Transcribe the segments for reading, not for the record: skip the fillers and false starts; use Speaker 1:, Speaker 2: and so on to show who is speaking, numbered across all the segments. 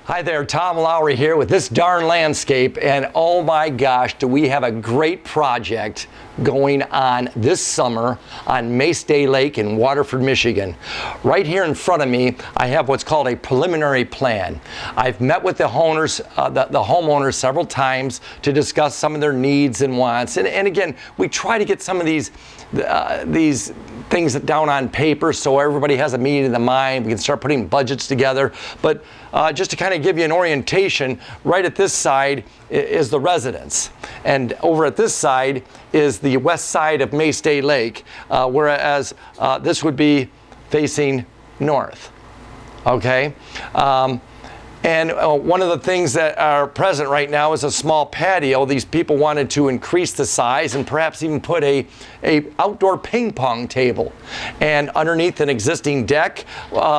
Speaker 1: Hi there, Tom Lowrie here with This Darn Landscape, and oh my gosh, do we have a great project going on this summer on Maceday Lake in Waterford, Michigan. Right here in front of me, I have what's called a preliminary plan. I've met with the owners, the homeowners several times to discuss some of their needs and wants, and again, we try to get some of these things down on paper so everybody has a meeting in the mind. We can start putting budgets together. But just to kind of give you an orientation, right at this side is the residence. And over at this side is the west side of Maceday Lake, whereas this would be facing north. Okay? And one of the things that are present right now is a small patio. These people wanted to increase the size and perhaps even put a outdoor ping pong table. And underneath an existing deck,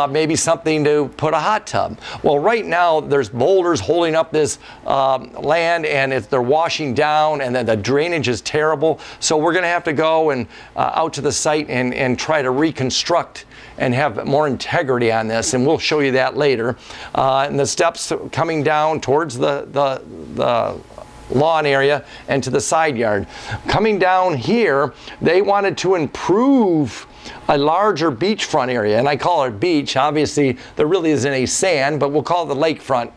Speaker 1: maybe something to put a hot tub. Well, right now there's boulders holding up this land, and they're washing down, and then the drainage is terrible. So we're going to have to go and out to the site and try to reconstruct and have more integrity on this, and we'll show you that later. And the steps coming down towards the lawn area and to the side yard. Coming down here, they wanted to improve a larger beachfront area, and I call it beach. Obviously, there really isn't any sand, but we'll call it the lakefront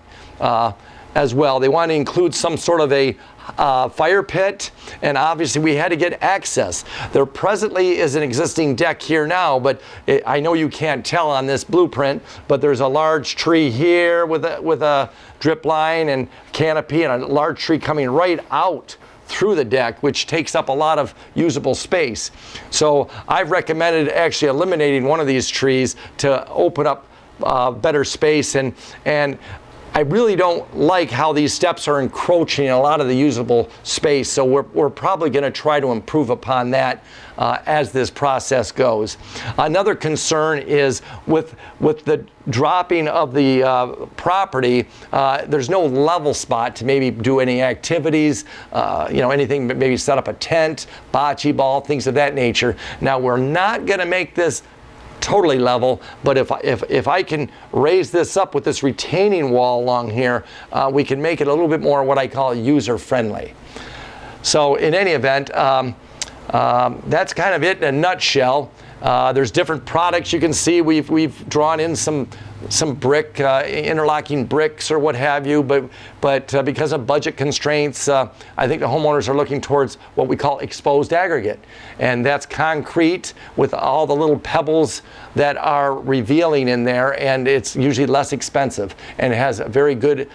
Speaker 1: as well. They want to include some sort of a fire pit, and obviously we had to get access. There presently is an existing deck here now, but I know you can't tell on this blueprint, but there's a large tree here with a drip line and canopy, and a large tree coming right out through the deck, which takes up a lot of usable space. So I've recommended actually eliminating one of these trees to open up better space, and I really don't like how these steps are encroaching a lot of the usable space, so we're probably going to try to improve upon that as this process goes. Another concern is with the dropping of the property, there's no level spot to maybe do any activities, anything, maybe set up a tent, bocce ball, things of that nature. Now, we're not going to make this totally level, but if I can raise this up with this retaining wall along here, we can make it a little bit more what I call user friendly. So in any event, that's kind of it in a nutshell. There's different products you can see. We've drawn in some brick, interlocking bricks or what have you, but because of budget constraints, I think the homeowners are looking towards what we call exposed aggregate, and that's concrete with all the little pebbles that are revealing in there, and it's usually less expensive and it has a very good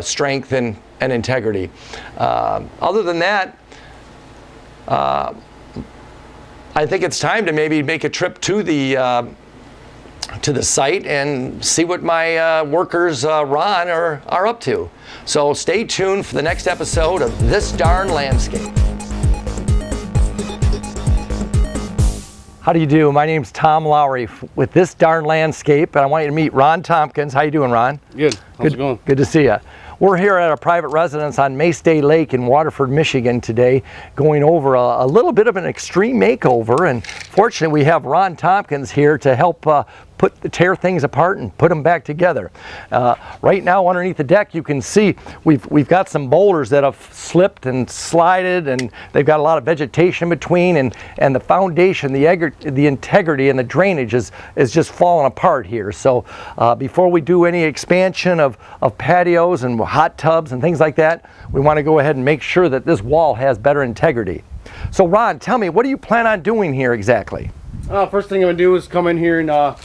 Speaker 1: strength and integrity. Other than that, I think it's time to maybe make a trip to the site and see what my workers, Ron, are up to. So stay tuned for the next episode of This Darn Landscape. How do you do? My name's Tom Lowrie with This Darn Landscape, and I want you to meet Ron Tompkins. How you doing, Ron?
Speaker 2: Good. How's it going?
Speaker 1: Good to see you. We're here at a private residence on Maceday Lake in Waterford, Michigan today, going over a little bit of an extreme makeover, and fortunately we have Ron Tompkins here to help tear things apart and put them back together. Right now underneath the deck you can see we've got some boulders that have slipped and slided, and they've got a lot of vegetation between, and the foundation, the integrity and the drainage is just falling apart here. So before we do any expansion of patios and hot tubs and things like that, we want to go ahead and make sure that this wall has better integrity. So Ron, tell me, what do you plan on doing here exactly?
Speaker 2: First thing I'm going to do is come in here and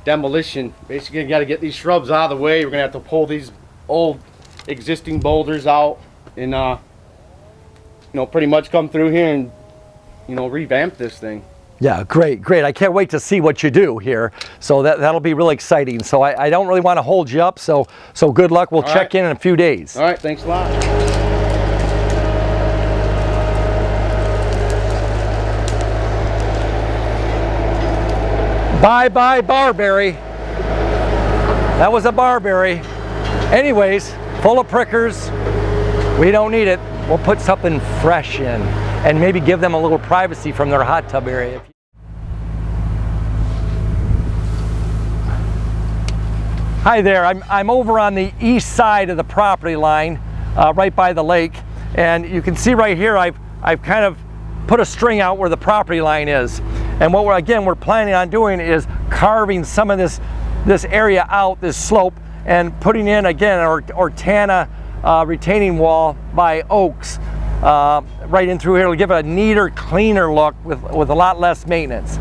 Speaker 2: demolition. Basically, you got to get these shrubs out of the way. We're going to have to pull these old existing boulders out and pretty much come through here and revamp this thing.
Speaker 1: Yeah, great. I can't wait to see what you do here. So that'll be really exciting. So I don't really want to hold you up, so good luck. We'll check in a few days.
Speaker 2: All right, thanks a lot.
Speaker 1: Bye barberry. That was a barberry. Anyways, full of prickers. We don't need it. We'll put something fresh in and maybe give them a little privacy from their hot tub area. Hi there, I'm over on the east side of the property line, right by the lake, and you can see right here I've kind of put a string out where the property line is. And what we're planning on doing is carving some of this area out, this slope, and putting in again an Ortana retaining wall by oaks right in through here. It'll give it a neater, cleaner look with a lot less maintenance.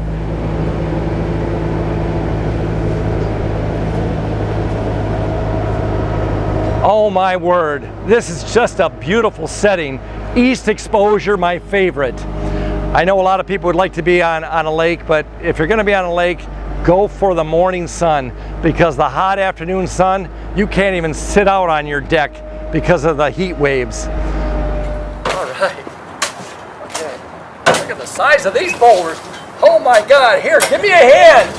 Speaker 1: Oh my word, this is just a beautiful setting. East exposure, my favorite. I know a lot of people would like to be on a lake, but if you're gonna be on a lake, go for the morning sun, because the hot afternoon sun, you can't even sit out on your deck because of the heat waves. All right, okay. Look at the size of these boulders. Oh my God, here, give me a hand.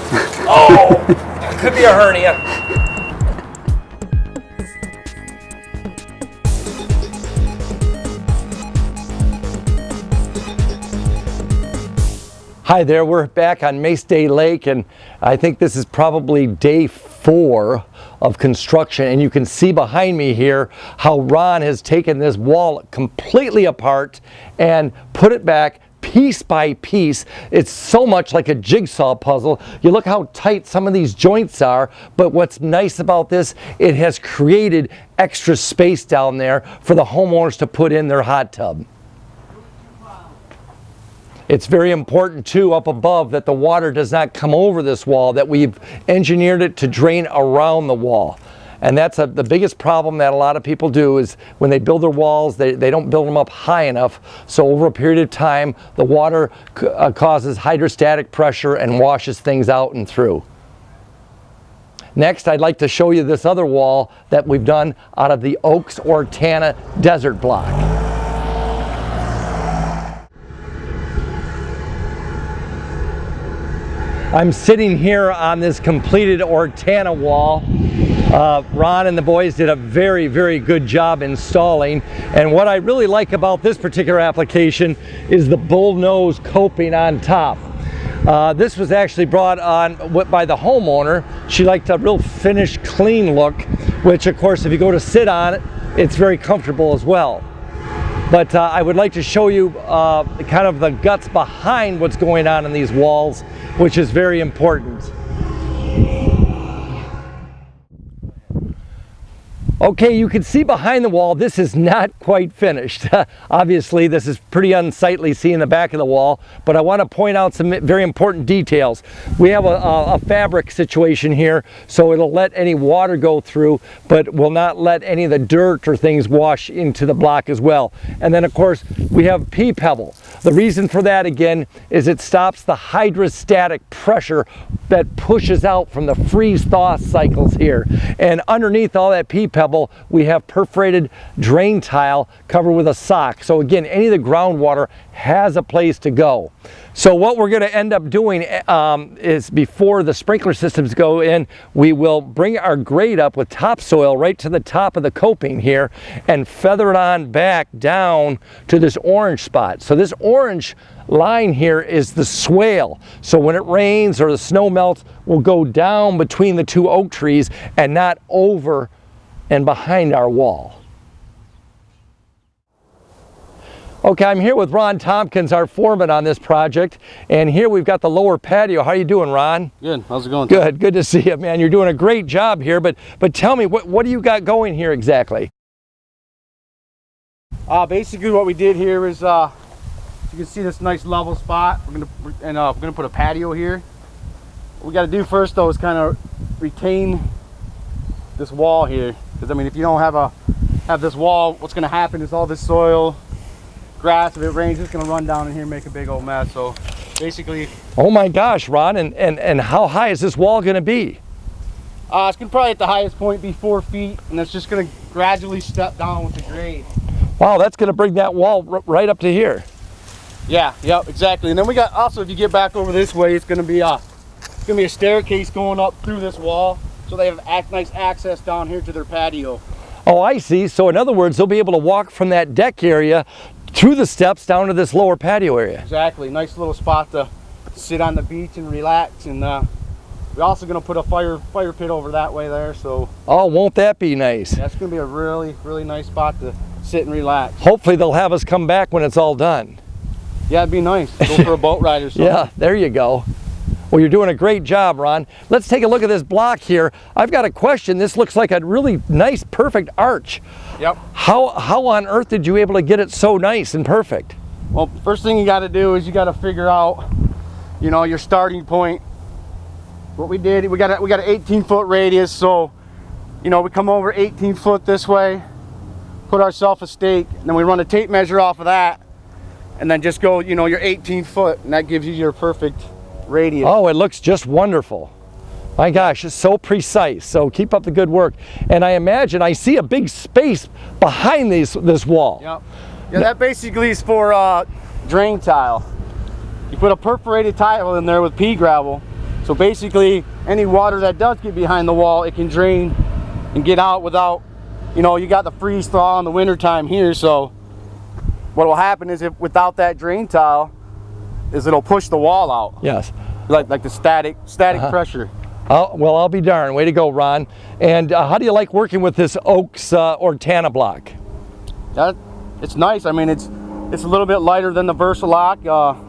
Speaker 1: Oh, that could be a hernia. Hi there, we're back on Maceday Lake, and I think this is probably day 4 of construction, and you can see behind me here how Ron has taken this wall completely apart and put it back piece by piece. It's so much like a jigsaw puzzle. You look how tight some of these joints are, but what's nice about this, it has created extra space down there for the homeowners to put in their hot tub. It's very important too up above that the water does not come over this wall, that we've engineered it to drain around the wall. And that's the biggest problem that a lot of people do, is when they build their walls, they don't build them up high enough. So over a period of time, the water causes hydrostatic pressure and washes things out and through. Next, I'd like to show you this other wall that we've done out of the Oaks Ortana desert block. I'm sitting here on this completed Ortana wall. Ron and the boys did a very, very good job installing. And what I really like about this particular application is the bullnose coping on top. This was actually brought on by the homeowner. She liked a real finished, clean look, which of course, if you go to sit on it, it's very comfortable as well. But I would like to show you kind of the guts behind what's going on in these walls, which is very important. Okay, you can see behind the wall, this is not quite finished. Obviously, this is pretty unsightly seeing the back of the wall, but I want to point out some very important details. We have a fabric situation here, so it'll let any water go through, but will not let any of the dirt or things wash into the block as well. And then, of course, we have pea pebble. The reason for that, again, is it stops the hydrostatic pressure that pushes out from the freeze-thaw cycles here. And underneath all that pea pebble, we have perforated drain tile covered with a sock. So again, any of the groundwater has a place to go. So what we're going to end up doing is, before the sprinkler systems go in, we will bring our grate up with topsoil right to the top of the coping here and feather it on back down to this orange spot. So this orange line here is the swale. So when it rains or the snow melts, we'll go down between the two oak trees and not over and behind our wall. Okay, I'm here with Ron Tompkins, our foreman on this project, and here we've got the lower patio. How are you doing, Ron?
Speaker 2: Good. How's it going?
Speaker 1: Good. Good to see you, man. You're doing a great job here, but tell me, what do you got going here exactly?
Speaker 2: Basically what we did here is, you can see this nice level spot. We're gonna put a patio here. What we got to do first, though, is kind of retain this wall here, because I mean, if you don't have this wall, what's going to happen is all this soil, grass, if it rains, it's going to run down in here and make a big old mess. So basically,
Speaker 1: oh my gosh, Ron, and how high is this wall going to be?
Speaker 2: It's going to probably at the highest point be 4 feet, and it's just going to gradually step down with the grade.
Speaker 1: Wow, that's going to bring that wall right up to here.
Speaker 2: Yeah, yep, exactly. And then we got, also, if you get back over this way, it's going to be a staircase going up through this wall, so they have nice access down here to their patio.
Speaker 1: Oh, I see. So in other words, they'll be able to walk from that deck area through the steps down to this lower patio area.
Speaker 2: Exactly. Nice little spot to sit on the beach and relax and We're also going to put a fire pit over that way there, so.
Speaker 1: Oh, won't that be nice?
Speaker 2: That's going to be a really nice spot to sit and relax.
Speaker 1: Hopefully they'll have us come back when it's all done.
Speaker 2: Yeah, it'd be nice. Go for a boat ride or something.
Speaker 1: Yeah, there you go. Well, you're doing a great job, Ron. Let's take a look at this block here. I've got a question. This looks like a really nice, perfect arch.
Speaker 2: Yep.
Speaker 1: How on earth did you able to get it so nice and perfect?
Speaker 2: Well, first thing you got to do is you got to figure out, you know, your starting point. What we did, we got an 18-foot radius, so, you know, we come over 18 foot this way, put ourselves a stake, and then we run a tape measure off of that, and then just go, you know, your 18 foot, and that gives you your perfect radius.
Speaker 1: Oh, it looks just wonderful. My gosh, it's so precise. So keep up the good work. And I imagine I see a big space behind this wall.
Speaker 2: Yep. Yeah, that basically is for drain tile. You put a perforated tile in there with pea gravel. So basically, any water that does get behind the wall, it can drain and get out without, you know, you got the freeze thaw in the winter time here. So what will happen is, if without that drain tile, is it'll push the wall out.
Speaker 1: Yes.
Speaker 2: Like the static pressure.
Speaker 1: Oh, well, I'll be darned. Way to go, Ron. And how do you like working with this Oaks Ortana block?
Speaker 2: It's nice. I mean, it's a little bit lighter than the Versalock,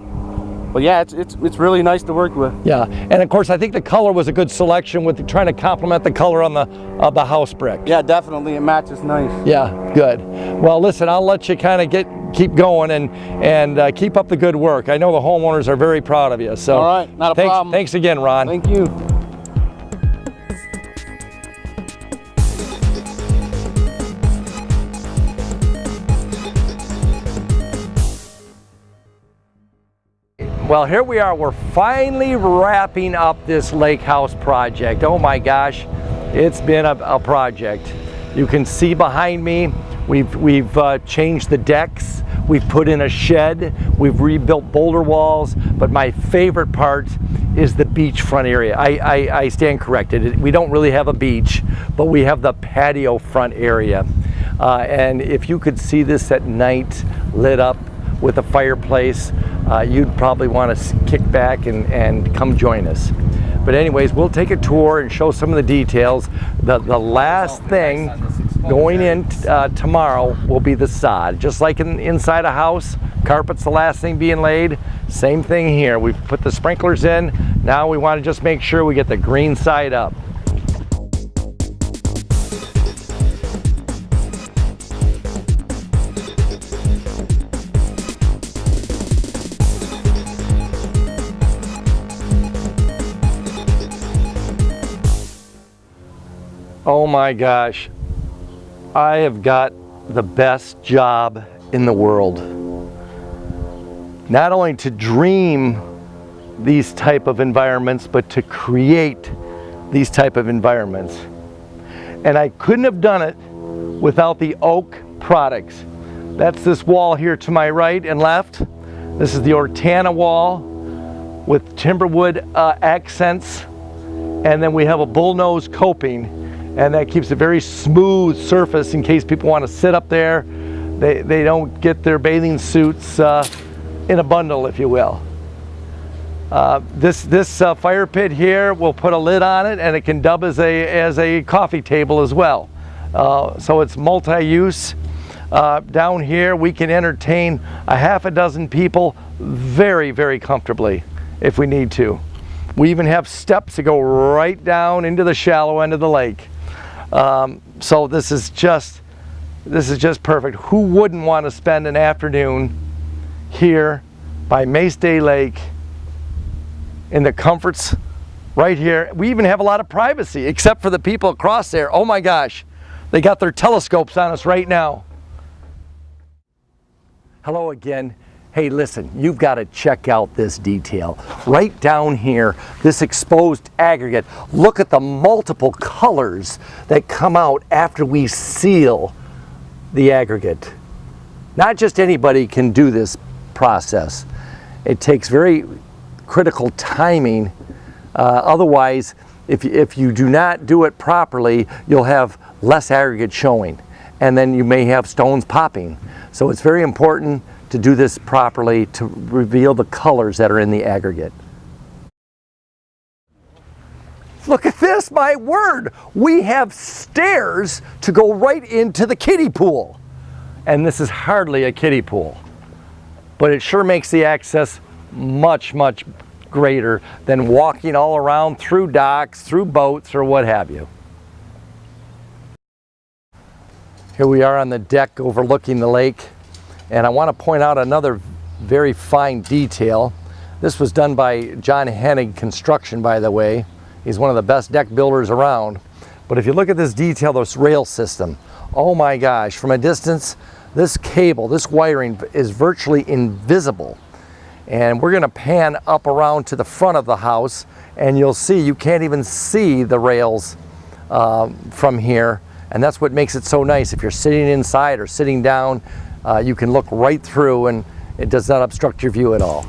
Speaker 2: but yeah, it's really nice to work with.
Speaker 1: Yeah, and of course, I think the color was a good selection with trying to complement the color on the house brick.
Speaker 2: Yeah, definitely, it matches nice.
Speaker 1: Yeah, good. Well, listen, I'll let you kind of keep going and keep up the good work. I know the homeowners are very proud of you. So,
Speaker 2: all right, not a problem.
Speaker 1: Thanks again, Ron.
Speaker 2: Thank you.
Speaker 1: Well, here we are. We're finally wrapping up this lake house project. Oh my gosh, it's been a project. You can see behind me, we've changed the decks, we've put in a shed, we've rebuilt boulder walls, but my favorite part is the beachfront area. I stand corrected. We don't really have a beach, but we have the patio front area. And if you could see this at night lit up with a fireplace, you'd probably want to kick back and come join us. But anyways, we'll take a tour and show some of the details. The last thing going in tomorrow will be the sod. Just like inside a house, carpet's the last thing being laid. Same thing here. We've put the sprinklers in. Now we want to just make sure we get the green side up. Oh my gosh, I have got the best job in the world. Not only to dream these type of environments, but to create these type of environments. And I couldn't have done it without the oak products. That's this wall here to my right and left. This is the Ortana wall with timberwood accents. And then we have a bullnose coping. And that keeps a very smooth surface in case people want to sit up there. They don't get their bathing suits in a bundle, if you will. This fire pit here, we'll put a lid on it, and it can dub as a coffee table as well. So it's multi-use. Down here, we can entertain a half a dozen people very, very comfortably if we need to. We even have steps that go right down into the shallow end of the lake. So this is just perfect. Who wouldn't want to spend an afternoon here by Maceday Lake in the comforts right here? We even have a lot of privacy, except for the people across there. Oh my gosh, they got their telescopes on us right now. Hello again. Hey, listen, you've got to check out this detail. Right down here, this exposed aggregate. Look at the multiple colors that come out after we seal the aggregate. Not just anybody can do this process. It takes very critical timing. Otherwise, if you do not do it properly, you'll have less aggregate showing, and then you may have stones popping. So it's very important to do this properly to reveal the colors that are in the aggregate. Look at this, my word. We have stairs to go right into the kiddie pool. And this is hardly a kiddie pool, but it sure makes the access much, much greater than walking all around through docks, through boats, or what have you. Here we are on the deck overlooking the lake, and I want to point out another very fine detail. This was done by John Hennig Construction, by the way. He's one of the best deck builders around. But if you look at this detail, this rail system, oh my gosh, from a distance, this cable, this wiring is virtually invisible. And we're going to pan up around to the front of the house, and you'll see you can't even see the rails from here. And that's what makes it so nice. If you're sitting inside or sitting down, you can look right through, and it does not obstruct your view at all.